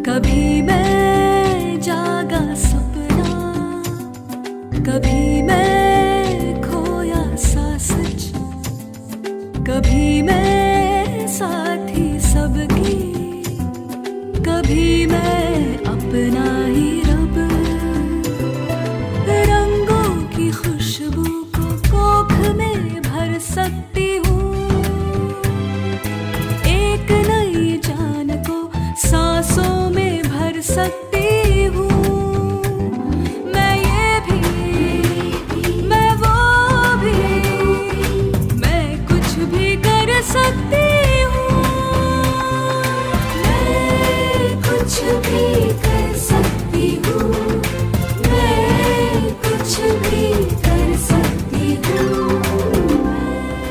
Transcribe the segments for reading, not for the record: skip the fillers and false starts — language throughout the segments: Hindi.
कभी मैं जागा सपना, कभी मैं खोया सा सच, कभी मैं साथी सबकी, कभी मैं अपना ही रब। रंगों की खुशबू को कोख में भर सकती हूँ, एक नई जान को सांसों में भर सकती हूँ। मैं ये भी, मैं वो भी, मैं कुछ भी कर सकती हूँ। मैं कुछ भी कर सकती हूँ, मैं कुछ भी कर सकती हूँ।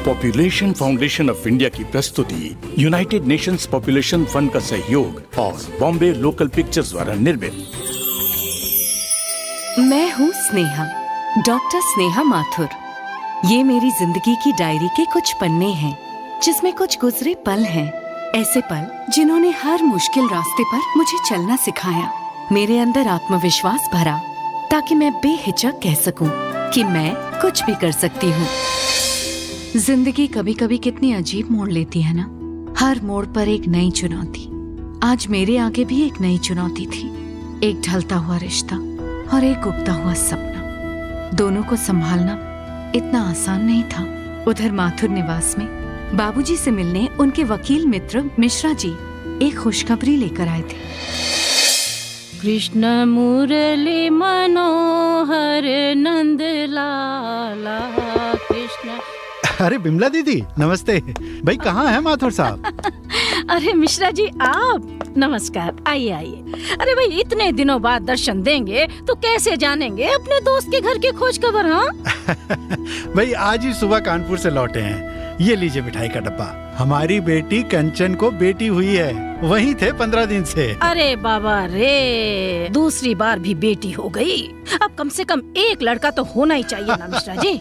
पॉपुलेशन फाउंडेशन ऑफ इंडिया की प्रस्तुति यूनाइटेड नेशंस पॉपुलेशन फंड का सहयोग और बॉम्बे लोकल पिक्चर्स द्वारा निर्मित। मैं हूँ स्नेहा, डॉक्टर स्नेहा माथुर। ये मेरी जिंदगी की डायरी के कुछ पन्ने हैं, जिसमें कुछ गुजरे पल हैं। ऐसे पल जिन्होंने हर मुश्किल रास्ते पर मुझे चलना सिखाया, मेरे अंदर आत्मविश्वास भरा, ताकि मैं बेहिचक कह सकूं कि मैं कुछ भी कर सकती हूँ। जिंदगी कभी कभी कितनी अजीब मोड़ लेती है ना। हर मोड़ पर एक नई चुनौती। आज मेरे आगे भी एक नई चुनौती थी, एक ढलता हुआ रिश्ता और एक उगता हुआ सपना। दोनों को संभालना इतना आसान नहीं था। उधर माथुर निवास में बाबूजी से मिलने उनके वकील मित्र मिश्रा जी एक खुशखबरी लेकर आए थे। कृष्ण मुरली मनोहर नंद लाला कृष्ण। अरे बिमला दीदी नमस्ते। भाई कहाँ है माथुर साहब? अरे मिश्रा जी आप, नमस्कार, आइए आइए। अरे भाई इतने दिनों बाद दर्शन देंगे तो कैसे जानेंगे अपने दोस्त के घर की खोज खबर। हाँ भाई आज ही सुबह कानपुर से लौटे हैं। ये लीजिए मिठाई का डब्बा। हमारी बेटी कंचन को बेटी हुई है, वहीं थे 15 दिन से। अरे बाबा रे, दूसरी बार भी बेटी हो गई। अब कम से कम एक लड़का तो होना ही चाहिए ना मिश्रा जी।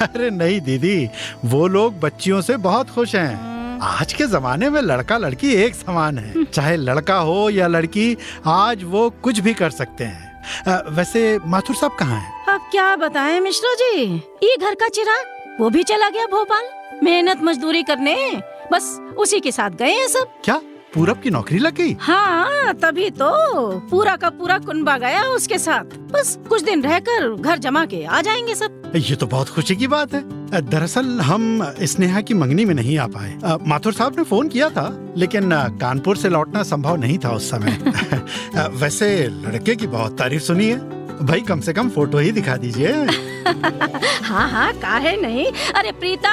अरे नहीं दीदी, वो लोग बच्चियों से बहुत खुश हैं। आज के जमाने में लड़का लड़की एक समान है, चाहे लड़का हो या लड़की, आज वो कुछ भी कर सकते हैं। वैसे माथुर साहब कहाँ हैं? अब क्या बताएं मिश्रा जी, ये घर का चिराग वो भी चला गया भोपाल मेहनत मजदूरी करने। बस उसी के साथ गए हैं सब। क्या पूरब की नौकरी लग गई? हाँ तभी तो पूरा का पूरा कुनबा गया उसके साथ। बस कुछ दिन रहकर घर जमा के आ जाएंगे सब। ये तो बहुत खुशी की बात है। दरअसल हम स्नेहा की मंगनी में नहीं आ पाए। माथुर साहब ने फोन किया था, लेकिन कानपुर से लौटना संभव नहीं था उस समय। वैसे लड़के की बहुत तारीफ सुनी है। भाई कम से कम फोटो ही दिखा दीजिए। हाँ हाँ काहे नहीं। अरे प्रीता,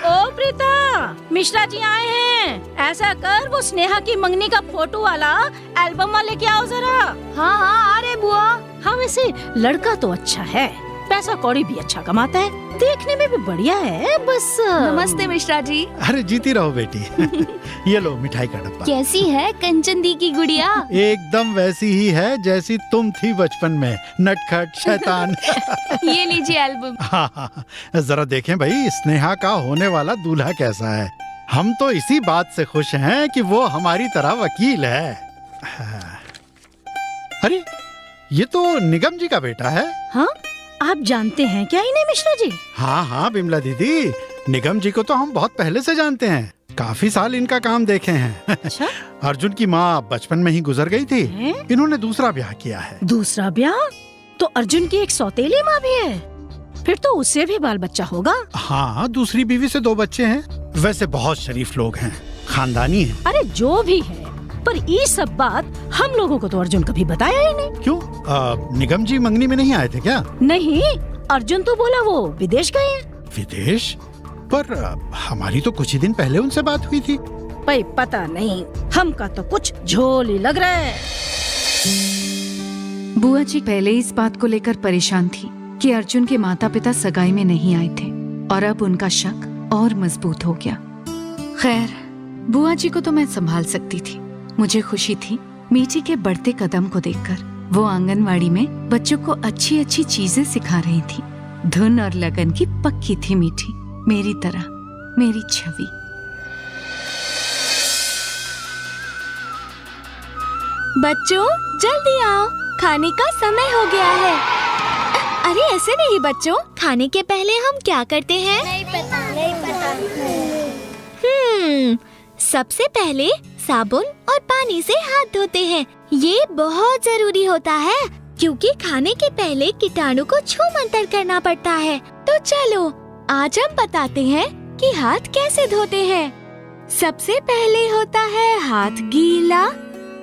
ओ प्रीता, मिश्रा जी आए हैं। ऐसा कर वो स्नेहा की मंगनी का फोटो वाला एल्बम लेके आओ जरा। हाँ हाँ आ रहे बुआ। हाँ वैसे लड़का तो अच्छा है, पैसा कौड़ी भी अच्छा कमाता है, देखने में भी बढ़िया है। बस नमस्ते मिश्रा जी। अरे जीती रहो बेटी। ये लो मिठाई का डब्बा। कैसी है कंचन दी की गुड़िया? एकदम वैसी ही है जैसी तुम थी बचपन में, नटखट शैतान। ये लीजिए एल्बम। हाँ, जरा देखें भाई स्नेहा का होने वाला दूल्हा कैसा है। हम तो इसी बात से खुश हैं कि वो हमारी तरह वकील है। अरे ये तो निगम जी का बेटा है। हाँ आप जानते हैं क्या इन्हें मिश्रा जी? हाँ हाँ बिमला दीदी, निगम जी को तो हम बहुत पहले से जानते हैं। काफी साल इनका काम देखे हैं। अच्छा? अर्जुन की माँ बचपन में ही गुजर गई थी। इन्होंने दूसरा ब्याह किया है। दूसरा ब्याह? तो अर्जुन की एक सौतेली माँ भी है, फिर तो उससे भी बाल बच्चा होगा। हाँ दूसरी बीवी से 2 बच्चे हैं। वैसे बहुत शरीफ लोग हैं, खानदानी हैं। अरे जो भी है, पर ये सब बात हम लोगों को तो अर्जुन कभी बताया ही नहीं। क्यों? निगम जी मंगनी में नहीं आए थे क्या? नहीं, अर्जुन तो बोला वो विदेश गए हैं। विदेश? पर हमारी तो कुछ ही दिन पहले उनसे बात हुई थी। भाई पता नहीं, हमका तो कुछ झोल ही लग रहा है। बुआ जी पहले इस बात को लेकर परेशान थी कि अर्जुन के माता पिता सगाई में नहीं आए थे, और अब उनका शक और मजबूत हो गया। खैर बुआ जी को तो मैं संभाल सकती थी। मुझे खुशी थी मीठी के बढ़ते कदम को देखकर। वो आंगनवाड़ी में बच्चों को अच्छी अच्छी चीजें सिखा रही थी। धुन और लगन की पक्की थी मीठी, मेरी तरह, मेरी छवि। बच्चों जल्दी आओ, खाने का समय हो गया है। अरे ऐसे नहीं बच्चों, खाने के पहले हम क्या करते हैं? नहीं पता। सबसे पहले साबुन और पानी से हाथ धोते हैं। ये बहुत जरूरी होता है क्योंकि खाने के पहले कीटाणु को छू मंतर करना पड़ता है। तो चलो आज हम बताते हैं कि हाथ कैसे धोते हैं। सबसे पहले होता है हाथ गीला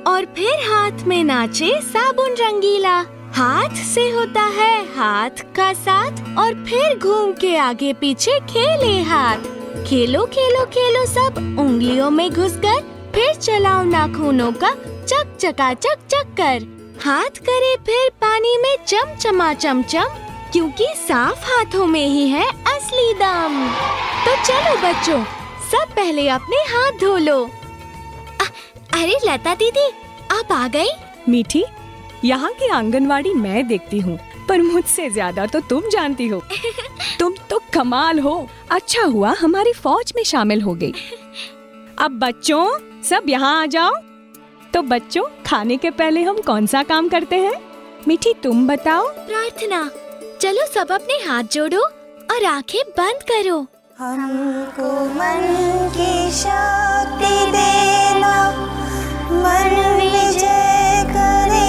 और फिर हाथ में नाचे साबुन रंगीला। हाथ से होता है हाथ का साथ और फिर घूम के आगे पीछे खेले हाथ। खेलो खेलो खेलो सब उंगलियों में घुसकर, फिर चलाओ नाखूनों का चक चकाचक चक्कर। हाथ करे फिर पानी में चमचमा चमचम, क्योंकि साफ हाथों में ही है असली दम। तो चलो बच्चों, सब पहले अपने हाथ धो लो। अरे लता दीदी, आप आ गई? मीठी, यहाँ की आंगनवाड़ी मैं देखती हूँ, पर मुझसे ज्यादा तो तुम जानती हो। तुम तो कमाल हो। अच्छा हुआ हमारी फौज में शामिल हो गई। अब बच्चों सब यहाँ आ जाओ। तो बच्चों, खाने के पहले हम कौन सा काम करते हैं? मीठी तुम बताओ। प्रार्थना। चलो सब अपने हाथ जोड़ो और आंखें बंद करो। हमको मन की शक्ति देना, मन विजय करे,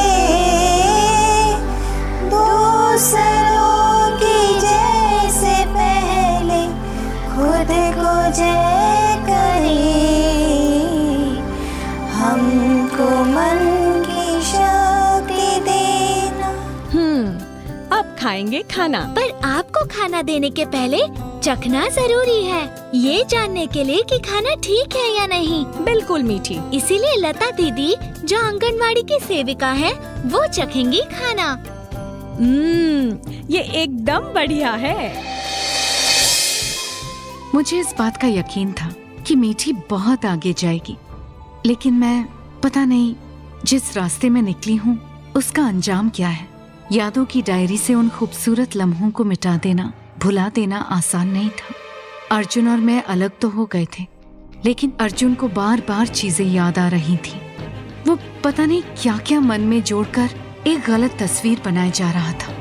दूसरों की जय से पहले खुद को जय करे। हमको मन की शक्ति देना। अब खाएंगे खाना। पर आपको खाना देने के पहले चखना जरूरी है, ये जानने के लिए कि खाना ठीक है या नहीं। बिल्कुल मीठी। इसीलिए लता दीदी जो आंगनवाड़ी की सेविका है, वो चखेंगी खाना। ये एकदम बढ़िया है। मुझे इस बात का यकीन था कि मीठी बहुत आगे जाएगी, लेकिन मैं पता नहीं जिस रास्ते में निकली हूँ उसका अंजाम क्या है। यादों की डायरी से उन खूबसूरत लम्हों को मिटा देना, भुला देना आसान नहीं था। अर्जुन और मैं अलग तो हो गए थे, लेकिन अर्जुन को बार बार चीजें याद आ रही थी। वो पता नहीं क्या क्या मन में जोड़कर एक गलत तस्वीर बनाए जा रहा था।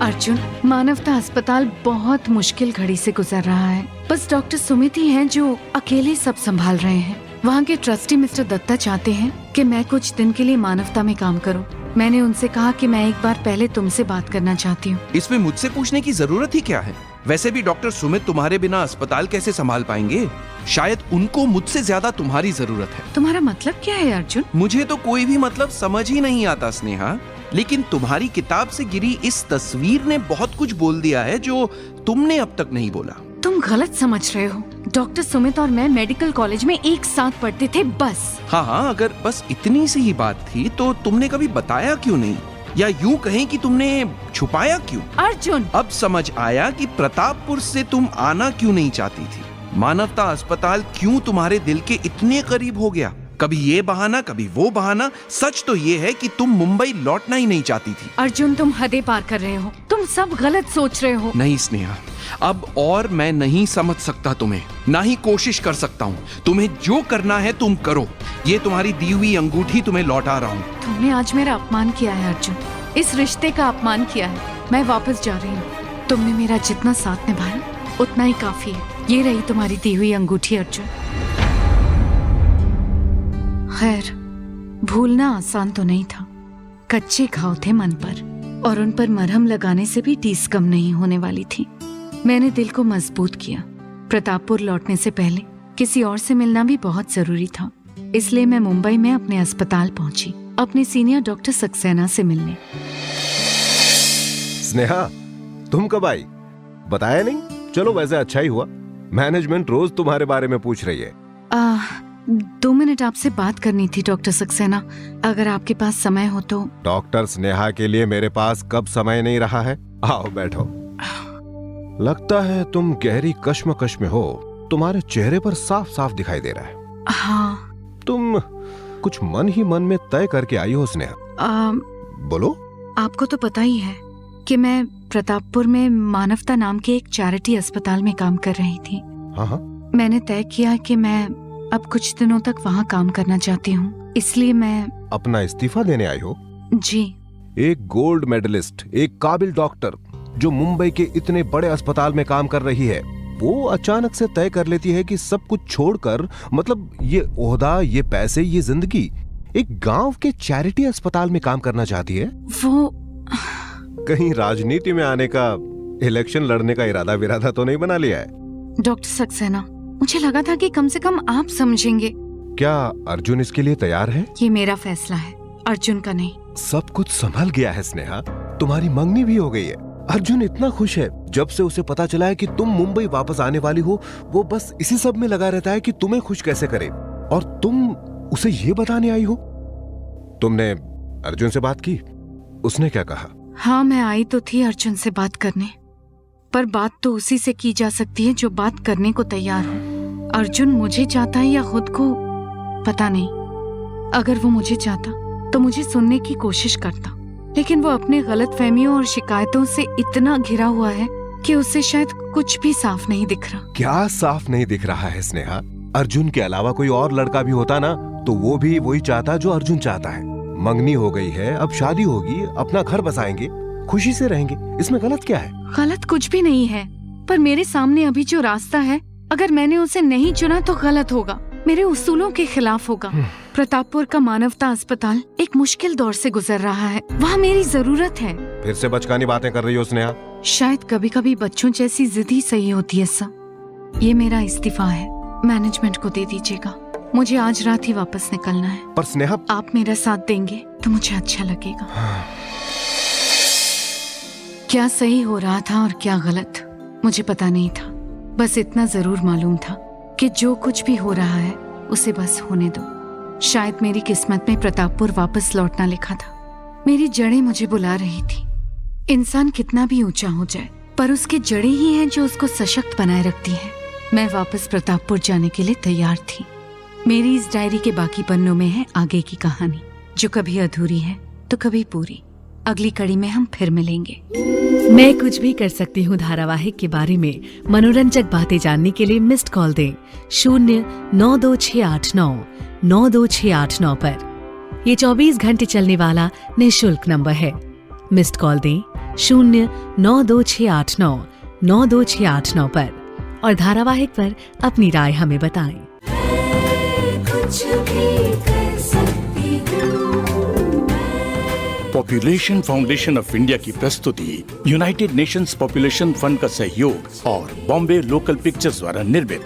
अर्जुन, मानवता अस्पताल बहुत मुश्किल घड़ी से गुजर रहा है। बस डॉक्टर सुमित ही हैं जो अकेले सब संभाल रहे हैं। वहाँ के ट्रस्टी मिस्टर दत्ता चाहते हैं कि मैं कुछ दिन के लिए मानवता में काम करूं। मैंने उनसे कहा कि मैं एक बार पहले तुमसे बात करना चाहती हूँ। इसमें मुझसे पूछने की जरूरत ही क्या है? वैसे भी डॉक्टर सुमित तुम्हारे बिना अस्पताल कैसे संभाल पाएंगे? शायद उनको मुझसे ज्यादा तुम्हारी जरूरत है। तुम्हारा मतलब क्या है अर्जुन? मुझे तो कोई भी मतलब समझ ही नहीं आता स्नेहा, लेकिन तुम्हारी किताब से गिरी इस तस्वीर ने बहुत कुछ बोल दिया है जो तुमने अब तक नहीं बोला। तुम गलत समझ रहे हो। डॉक्टर सुमित और मैं मेडिकल कॉलेज में एक साथ पढ़ते थे, बस। हाँ, अगर बस इतनी सी ही बात थी तो तुमने कभी बताया क्यों नहीं, या यूं कहें कि तुमने छुपाया क्यों? अर्जुन, अब समझ आया कि प्रतापपुर से तुम आना क्यों नहीं चाहती थी। मानवता अस्पताल क्यों तुम्हारे दिल के इतने करीब हो गया। कभी ये बहाना, कभी वो बहाना। सच तो ये है कि तुम मुंबई लौटना ही नहीं चाहती थी। अर्जुन, तुम हदें पार कर रहे हो। तुम सब गलत सोच रहे हो। नहीं स्नेहा, अब और मैं नहीं समझ सकता तुम्हें, ना ही कोशिश कर सकता हूँ। तुम्हें जो करना है तुम करो। ये तुम्हारी दी हुई अंगूठी तुम्हें लौटा रहा हूँ। तुमने आज मेरा अपमान किया है अर्जुन, इस रिश्ते का अपमान किया है। मैं वापस जा रही हूँ। तुमने मेरा जितना साथ निभाया उतना ही काफी है। ये रही तुम्हारी दी हुई अंगूठी अर्जुन। खैर, भूलना आसान तो नहीं था। कच्चे घाव थे मन पर, और उन पर मरहम लगाने से भी टीस कम नहीं होने वाली थी। मैंने दिल को मजबूत किया। प्रतापपुर लौटने से पहले किसी और से मिलना भी बहुत जरूरी था, इसलिए मैं मुंबई में अपने अस्पताल पहुंची, अपने सीनियर डॉक्टर सक्सेना से मिलने। स्नेहा, तुम कब आई? बताया नहीं? चलो वैसे अच्छा ही हुआ। मैनेजमेंट रोज तुम्हारे बारे में पूछ रही है। 2 मिनट आपसे बात करनी थी डॉक्टर सक्सेना, अगर आपके पास समय हो तो। डॉक्टर स्नेहा के लिए मेरे पास कब समय नहीं रहा है। आओ बैठो। लगता है तुम गहरी कश्मकश में हो। तुम्हारे चेहरे पर साफ साफ दिखाई दे रहा है। हाँ। तुम कुछ मन ही मन में तय करके आई हो स्नेहा। बोलो। आपको तो पता ही है कि मैं प्रतापपुर में मानवता नाम के एक चैरिटी अस्पताल में काम कर रही थी। हाँ। मैंने तय किया कि मैं अब कुछ दिनों तक वहाँ काम करना चाहती हूँ, इसलिए मैं। अपना इस्तीफा देने आई हो? जी। एक गोल्ड मेडलिस्ट, एक काबिल डॉक्टर जो मुंबई के इतने बड़े अस्पताल में काम कर रही है, वो अचानक से तय कर लेती है कि सब कुछ छोड़कर, मतलब ये ओहदा, ये पैसे, ये जिंदगी, एक गांव के चैरिटी अस्पताल में काम करना चाहती है। वो कहीं राजनीति में आने का, इलेक्शन लड़ने का इरादा विरादा तो नहीं बना लिया है? डॉक्टर सक्सेना, मुझे लगा था कि कम से कम आप समझेंगे। क्या अर्जुन इसके लिए तैयार है? ये मेरा फैसला है, अर्जुन का नहीं। सब कुछ संभल गया है स्नेहा, तुम्हारी मंगनी भी हो गई है। अर्जुन इतना खुश है जब से उसे पता चला है कि तुम मुंबई वापस आने वाली हो। वो बस इसी सब में लगा रहता है कि तुम्हें खुश कैसे करे, और तुम उसे ये बताने आई हो। तुमने अर्जुन से बात की? उसने क्या कहा? हाँ, मैं आई तो थी अर्जुन से बात करने, पर बात तो उसी से की जा सकती है जो बात करने को तैयार हो। अर्जुन मुझे चाहता है या खुद को, पता नहीं। अगर वो मुझे चाहता तो मुझे सुनने की कोशिश करता, लेकिन वो अपने गलतफहमियों और शिकायतों से इतना घिरा हुआ है कि उसे शायद कुछ भी साफ नहीं दिख रहा। क्या साफ नहीं दिख रहा है स्नेहा? अर्जुन के अलावा कोई और लड़का भी होता ना, तो वो भी वही चाहता जो अर्जुन चाहता है। मंगनी हो गई है, अब शादी होगी, अपना घर बसाएंगे, खुशी से रहेंगे, इसमें गलत क्या है? गलत कुछ भी नहीं है, पर मेरे सामने अभी जो रास्ता है, अगर मैंने उसे नहीं चुना तो गलत होगा, मेरे उसूलों के खिलाफ होगा। प्रतापपुर का मानवता अस्पताल एक मुश्किल दौर से गुजर रहा है, वहाँ मेरी जरूरत है। फिर से बचकानी बातें कर रही हो स्नेहा। शायद कभी कभी बच्चों जैसी जिद ही सही होती है सब। ये मेरा इस्तीफा है, मैनेजमेंट को दे दीजिएगा, मुझे आज रात ही वापस निकलना है। पर स्नेहा, आप मेरा साथ देंगे तो मुझे अच्छा लगेगा। क्या सही हो रहा था और क्या गलत, मुझे पता नहीं था। बस इतना जरूर मालूम था कि जो कुछ भी हो रहा है उसे बस होने दो। शायद मेरी किस्मत में प्रतापपुर वापस लौटना लिखा था। मेरी जड़ें मुझे बुला रही थी। इंसान कितना भी ऊंचा हो जाए, पर उसकी जड़ें ही हैं जो उसको सशक्त बनाए रखती हैं। मैं वापस प्रतापपुर जाने के लिए तैयार थी। मेरी इस डायरी के बाकी पन्नों में है आगे की कहानी, जो कभी अधूरी है तो कभी पूरी। अगली कड़ी में हम फिर मिलेंगे। मैं कुछ भी कर सकती हूँ धारावाहिक के बारे में मनोरंजक बातें जानने के लिए मिस्ड कॉल दें 09268992689 पर। ये 24 घंटे चलने वाला निःशुल्क नंबर है। मिस्ड कॉल दें 09268992689 पर और धारावाहिक पर अपनी राय हमें बताएं। कुछ भी कर सकती हूँ। पॉपुलेशन फाउंडेशन ऑफ इंडिया की प्रस्तुति यूनाइटेड नेशंस पॉपुलेशन फंड का सहयोग और बॉम्बे लोकल पिक्चर्स द्वारा निर्मित